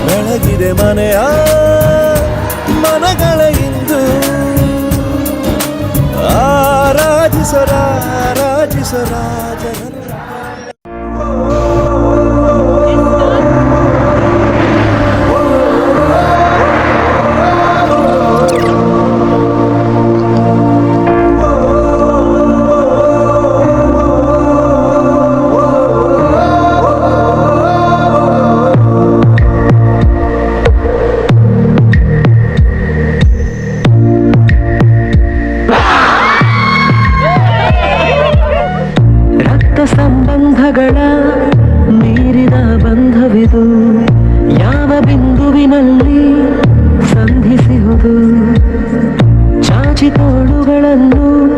ಬೆಳಗಿದೆ ಮನೆಯ ಮನಗಳ ಇಂದು ರಾಜನ ಸಂಬಂಧಗಳ ಮೀರಿದ ಬಂಧವಿದು ಯಾವ ಬಿಂದುವಿನಲ್ಲಿ ಸಂಧಿಸುವುದು ಚಾಚಿ ತೋಳುಗಳನ್ನು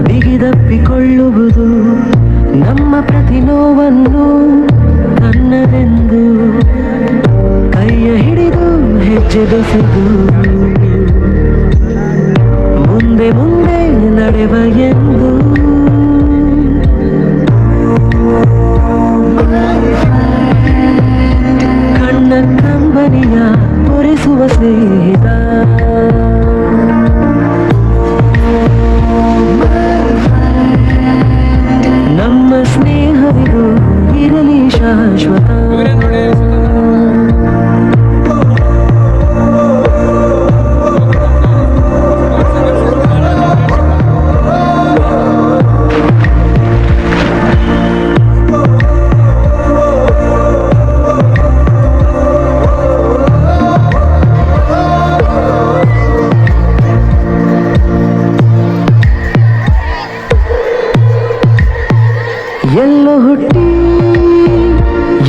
ಬಿಗಿದಪ್ಪಿಕೊಳ್ಳುವುದು ನಮ್ಮ ಪ್ರತಿ ನೋವನ್ನು ತನ್ನದೆಂದು ಕೈಯ ಹಿಡಿದು ಹೆಜ್ಜೆ ಬೆಸೆದು ಮುಂದೆ ಮುಂದೆ ನಡೆವ ಎಂದು ಕಣ್ಣ ಕಂಬನಿಯ ಒರೆಸುವ ಸ್ನೇಹಿತ ನಮ್ಮ ಸ್ನೇಹವಿದು ಇರಲಿ ಶಾಶ್ವತ ಎಲ್ಲೋ ಹುಟ್ಟಿ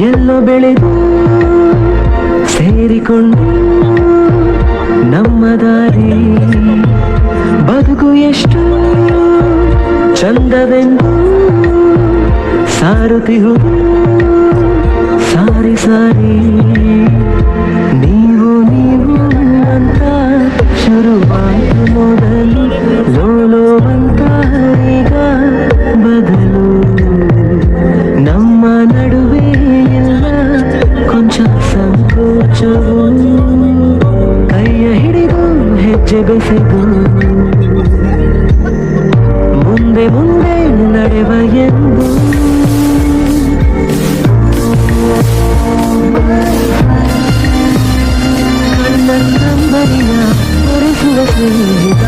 ಎಲ್ಲೋ ಬೆಳೆದು ಸೇರಿಕೊಂಡು ನಮ್ಮ ದಾರಿ ಬದುಕು ಎಷ್ಟು ಚಂದವೆಂದು ಸಾರುತ್ತಿರುವುದು ಸಾರಿ ಸಾರಿ ನೀವು ಅಂತ ಶುರುವಾಯಿತು ಮೊದಲು ಲೋಲೋ ಅಂತ ಈಗ ಬದಲು ನಮ್ಮ ನಡುವೆ ಎಲ್ಲ ಕೊಂಚ ಸಂಕೋಚವು ಕೈಯ ಹಿಡಿದು ಹೆಜ್ಜೆ ಬೆಸೆದು ಮುಂದೆ ಮುಂದೆ ನಡೆವ ಎಂದು ಕಣ್ಣ ಕಂಬನಿಯ ಒರೆಸುವ ಸ್ನೇಹಿತ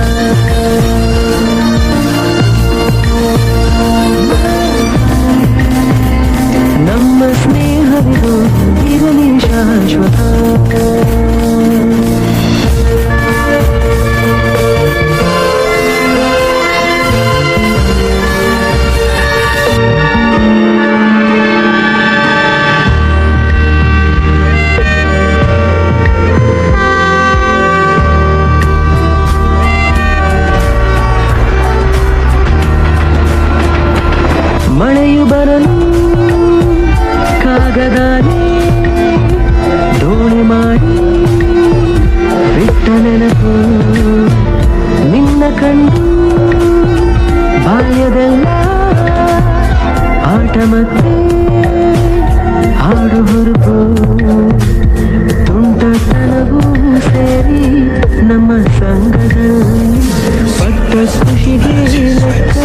ನಮ್ಮ ಸ್ನೇಹವಿದು ಇರಲಿ ಶಾಶ್ವತ ಮಳೆಯು ಬರಲು ಕಾಗದಾನೆ ದೋಣಿ ಮಾಡಿ ಬಿಟ್ಟ ನೆನಪು ನಿನ್ನ ಕಂಡು ಬಾಲ್ಯದೆಲ್ಲ ಆಟ ಮತ್ತೆ ಹಾಡು ಹುರುಪು ತುಂಟತನವೂ ಸೇರಿ ನಮ್ಮ ಸಂಘದಲ್ಲಿ ಪಟ್ಟ ಖುಷಿಗೆ ಲೆಕ್ಕ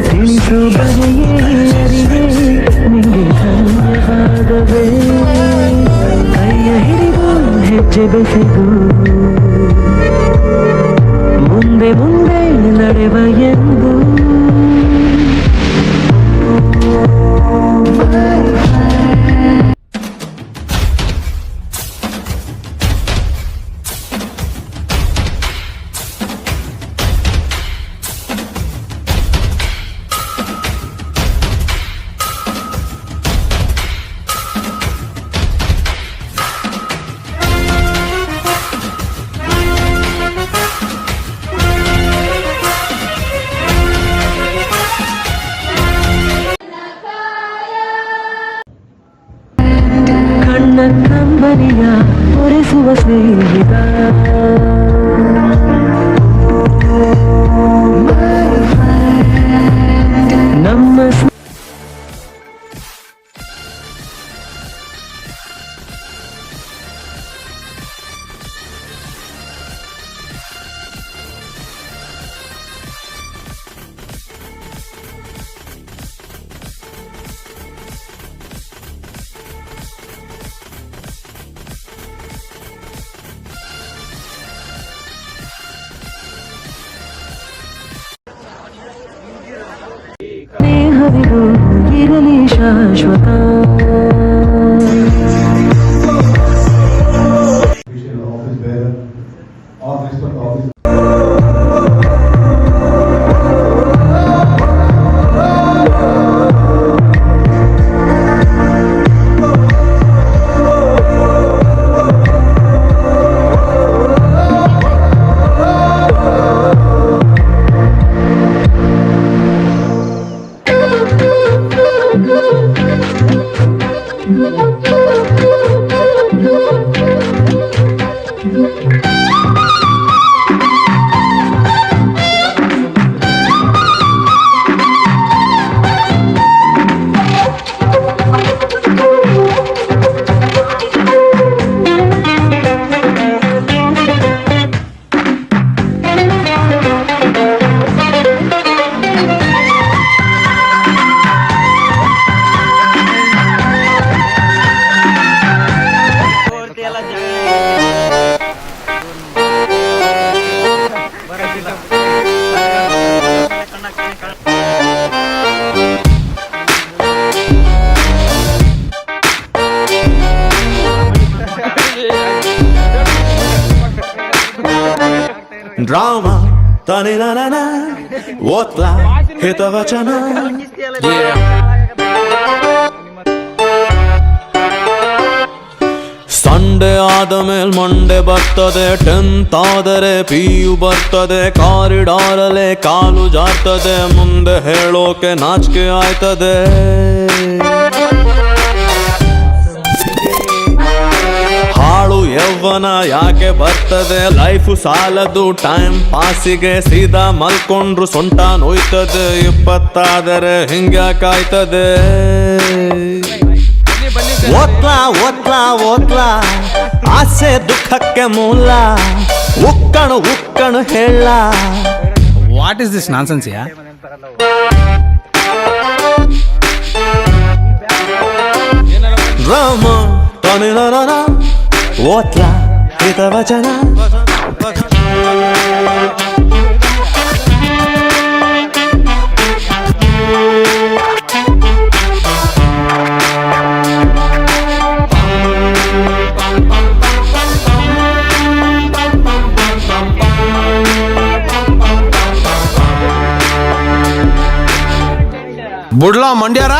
ತಿಳಿಸೋ ಬಗೆಯೇ ಅರಿವೆ ನಿಂಗೆ ಧನ್ಯವಾದವೇ ಕೈಯ ಹಿಡಿದು ಹೆಜ್ಜೆ ಬೆಸೆದು ಮುಂದೆ ಮುಂದೆ ನಡೆವ ಎಂದು ಕಂಬನಿಯ ಒರೆಸುವ ಸ್ನೇಹಿತ ಸ್ನೇಹವಿದು ಇರಲಿ ಶಾಶ್ವತ. office bearer, all respect office. Drama, tani-na-na-na, ಓದ್ಲಾ ಹಿತವಚನ. ಸಂಡೆ ಆದ ಮೇಲ್ ಮಂಡೆ ಬರ್ತದೆ, 10th ಆದರೆ PU ಬರ್ತದೆ, ಕಾರಿಡಾರಲ್ಲೇ ಕಾಲು ಜಾರ್ತದೆ, ಮುಂದೆ ಹೇಳೋಕೆ ನಾಚಿಕೆ ಆಯ್ತದೆ. ಹಾಳು ಯೌವನ ಯಾಕೆ ಬರ್ತದೆ, ಲೈಫು ಸಾಲದು ಟೈಮ್ ಪಾಸಿಗೆ, ಸೀದಾ ಮಲ್ಕೊಂಡ್ರು ಸೊಂಟ ನೋಯ್ತದೆ, 20 ಹಿಂಗ್ಯಾಕಾಯ್ತದೆ. ಓದ್ಲಾ ಓದ್ಲಾ ಓದ್ಲಾ ಆಸೆ ದುಃಖಕ್ಕೆ ಮೂಲ, ಉಕ್ಕಣು ಉಕ್ಕಣು ಹೇಳ. ವಾಟ್ ಇಸ್ ದಿಸ್ ನಾನ್ಸೆನ್ಸ್ ಯಾ? ರಾಮ ತನಿನ ಓದ್ಲಾ ಹಿತವಚನ. ಬುಡ್ಲಾ ಮಂಡ್ಯಾರ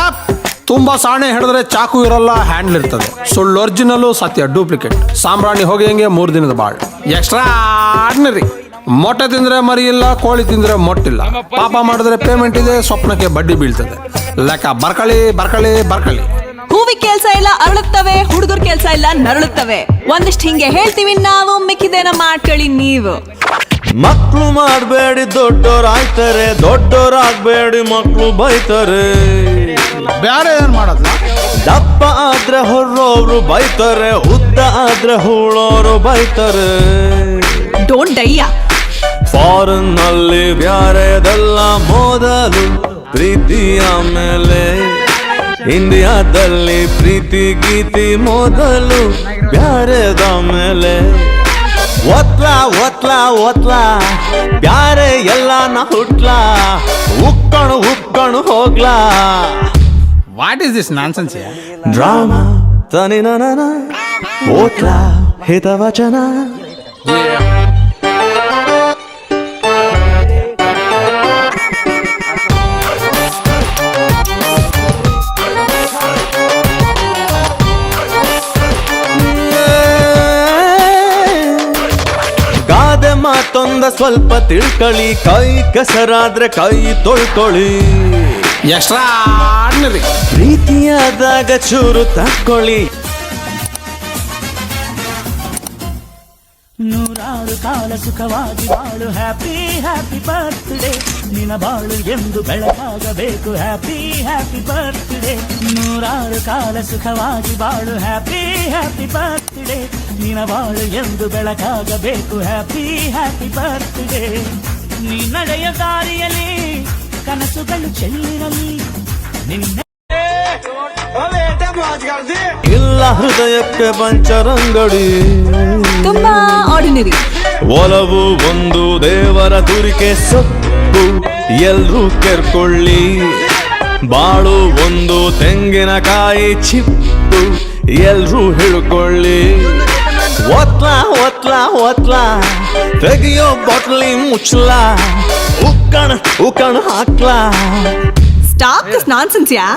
ತುಂಬಾ ಸಾಣೆ ಹಿಡಿದ್ರೆ ಚಾಕು ಇರಲ್ಲ, ಹ್ಯಾಂಡ್ಲ್ ಇರ್ತದೆ. ಸುಳ್ಳು ಒರಿಜಿನಲ್, ಸತ್ಯ ಡೂಪ್ಲಿಕೇಟ್. ಸಾಂಬ್ರಾಣಿ ಹೋಗಿ ಹೆಂಗೆ 3 ದಿನದ ಬಾಳ್. Extra ordinary. ಮೊಟ್ಟೆ ತಿಂದ್ರೆ ಮರಿ ಇಲ್ಲ, ಕೋಳಿ ತಿಂದ್ರೆ ಮೊಟ್ಟಿಲ್ಲ. ಪಾಪ ಮಾಡಿದ್ರೆ ಪೇಮೆಂಟ್ ಇದೆ, ಸ್ವಪ್ನಕ್ಕೆ ಬಡ್ಡಿ ಬೀಳ್ತದೆ. ಲೆಕ್ಕ ಬರ್ಕಳಿ ಬರ್ಕಳಿ ಬರ್ಕಳಿ. ಹೂವಿ ಕೆಲ್ಸ ಇಲ್ಲ ಅರಳುತ್ತವೆ, ಹುಡುಗರ್ ಕೆಲ್ಸ ಇಲ್ಲ ನರಳುತ್ತವೆ. ಒಂದಿಷ್ಟು ಹಿಂಗೆ ಹೇಳ್ತೀವಿ ನಾವು, ಮಿಕ್ಕಿದೇನ ಮಾಡ್ಕೊಳ್ಳಿ ನೀವು. ಮಕ್ಳು ಮಾಡಬೇಡಿ ದೊಡ್ಡೋರಾಯ್ತಾರೆ, ದೊಡ್ಡೋರಾಗ್ಬೇಡಿ ಮಕ್ಳು ಬೈತಾರೆ. ಬೇರೆ ಏನ್ ಮಾಡೋದ್ಲ? ದಪ್ಪ ಆದ್ರೆ ಹೊರ್ರೋರು ಬೈತಾರೆ, ಉದ್ದ ಆದ್ರೆ ಹೂಳೋರು ಬೈತಾರೆ. ಡೋಂಟ್ ಡೈಯ. ಫಾರಿನ್ ನಲ್ಲಿ ಬ್ಯಾರೆದೆಲ್ಲ ಮೊದಲು, ಪ್ರೀತಿ ಆಮೇಲೆ. ಇಂಡಿಯಾದಲ್ಲಿ ಪ್ರೀತಿ ಗೀತಿ ಮೊದಲು, ಬ್ಯಾರೆದ ಮೇಲೆ. ಓದ್ಲಾ ಓದ್ಲಾ ಓದ್ಲಾ ಬ್ಯಾರೆ ಎಲ್ಲ ನಾ ಹುಟ್ಲಾ, ಉಕ್ಕಣು ಉಕ್ಕಣು ಹೋಗ್ಲಾ. ವಾಟ್ ಇಸ್ ದಿಸ್ ನಾನ್ಸೆನ್ಸ್ ಯಾ? ಡ್ರಾಮಾ ತನಿನ ಓದ್ಲಾ ಹಿತವಚನ. ಗಾದೆ ಮಾತೊಂದ ಸ್ವಲ್ಪ ತಿಳ್ಕೊಳ್ಳಿ, ಕೈ ಕೆಸರಾದ್ರೆ ಕೈ ತೊಳ್ಕೊಳ್ಳಿ. Extra ordinary. ಪ್ರೀತಿಯಾದಾಗ ಚೂರು ತಕ್ಕೊಳ್ಳಿ. ನೂರಾರು ಕಾಲ ಸುಖವಾಗಿ ಬಾಳು, ಹ್ಯಾಪಿ ಹ್ಯಾಪಿ ಬರ್ತ್ಡೇ. ನಿನ್ನ ಬಾಳು ಎಂದು ಬೆಳಕಾಗಬೇಕು, ಹ್ಯಾಪಿ ಹ್ಯಾಪಿ ಬರ್ತ್ಡೇ. ನೂರಾರು ಕಾಲ ಸುಖವಾಗಿ ಬಾಳು, ಹ್ಯಾಪಿ ಹ್ಯಾಪಿ ಬರ್ತ್ಡೇ. ನಿನ್ನ ಬಾಳು ಎಂದು ಬೆಳಕಾಗಬೇಕು, ಹ್ಯಾಪಿ ಹ್ಯಾಪಿ ಬರ್ತ್ಡೇ. ನೀ ನಡೆಯ ದಾರಿಯಲ್ಲಿ ಕನಸುಗಳು ಚೆಲ್ಲಿರಲಿ, ನಿನ್ನ ಇಲ್ಲ ಹೃದಯಕ್ಕೆ ಪಂಚರಂಗಡಿ. ತುಂಬಾ ಆರ್ಡಿನರಿ. ಒಲವು ಒಂದು ದೇವರ ತುರಿಕೆ ಸೊಪ್ಪು, ಎಲ್ರೂ ಕೆರ್ಕೊಳ್ಳಿ. ಬಾಳು ಒಂದು ತೆಂಗಿನಕಾಯಿ ಚಿಪ್ಪು ಎಲ್ರೂ ಹಿಡ್ಕೊಳ್ಳಿ. ಒತ್ಲಾ ಒತ್ಲಾ ಒತ್ಲಾ ತೆಗಿಯೋ ಬಾಟ್ಲಿ ಮುಚ್ಚಲಾ, ಉಕ್ಕಣ ಹಾಕ್ಲಾ. Stop this nonsense yeah.